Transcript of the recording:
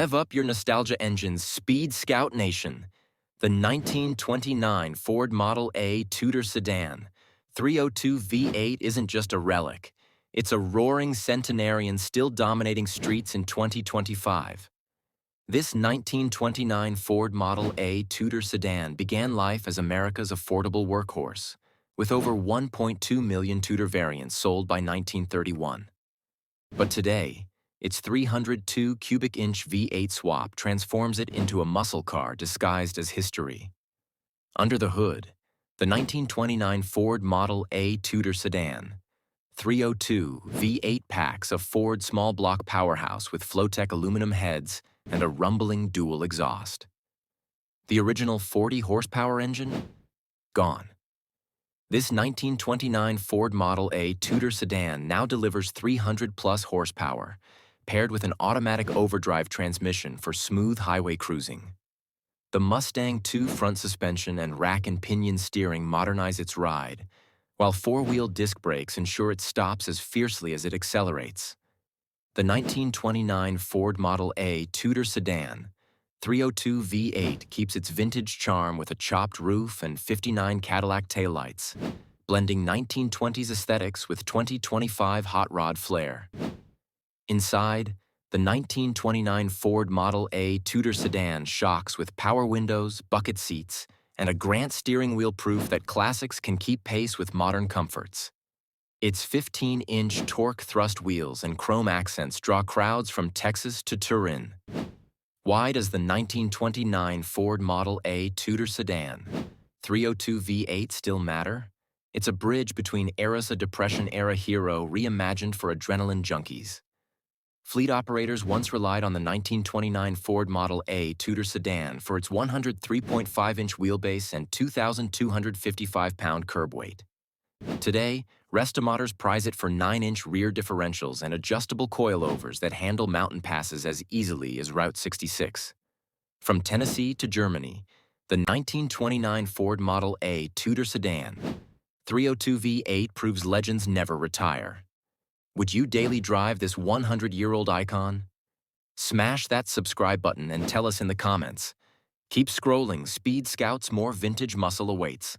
Rev up your nostalgia engines, Speed Scout Nation. The 1929 Ford Model A Tudor Sedan 302 V8 isn't just a relic. It's a roaring centenarian still dominating streets in 2025. This 1929 Ford Model A Tudor Sedan began life as America's affordable workhorse, with over 1.2 million Tudor variants sold by 1931. But today, its 302 cubic inch V8 swap transforms it into a muscle car disguised as history. Under the hood, the 1929 Ford Model A Tudor Sedan 302 V8 packs a Ford small block powerhouse with Flotek aluminum heads and a rumbling dual exhaust. The original 40 horsepower engine? Gone. This 1929 Ford Model A Tudor Sedan now delivers 300+ horsepower, paired with an automatic overdrive transmission for smooth highway cruising. The Mustang II front suspension and rack and pinion steering modernize its ride, while four-wheel disc brakes ensure it stops as fiercely as it accelerates. The 1929 Ford Model A Tudor Sedan 302 V8 keeps its vintage charm with a chopped roof and 59 Cadillac taillights, blending 1920s aesthetics with 2025 hot rod flair. Inside, the 1929 Ford Model A Tudor Sedan shocks with power windows, bucket seats, and a Grant steering wheel proof that classics can keep pace with modern comforts. Its 15-inch torque thrust wheels and chrome accents draw crowds from Texas to Turin. Why does the 1929 Ford Model A Tudor Sedan 302 V8 still matter? It's a bridge between eras, a Depression-era hero reimagined for adrenaline junkies. Fleet operators once relied on the 1929 Ford Model A Tudor Sedan for its 103.5-inch wheelbase and 2,255-pound curb weight. Today, Restomoders prize it for 9-inch rear differentials and adjustable coilovers that handle mountain passes as easily as Route 66. From Tennessee to Germany, the 1929 Ford Model A Tudor Sedan 302 V8 proves legends never retire. Would you daily drive this 100-year-old icon? Smash that subscribe button and tell us in the comments. Keep scrolling, Speed Scouts, more vintage muscle awaits.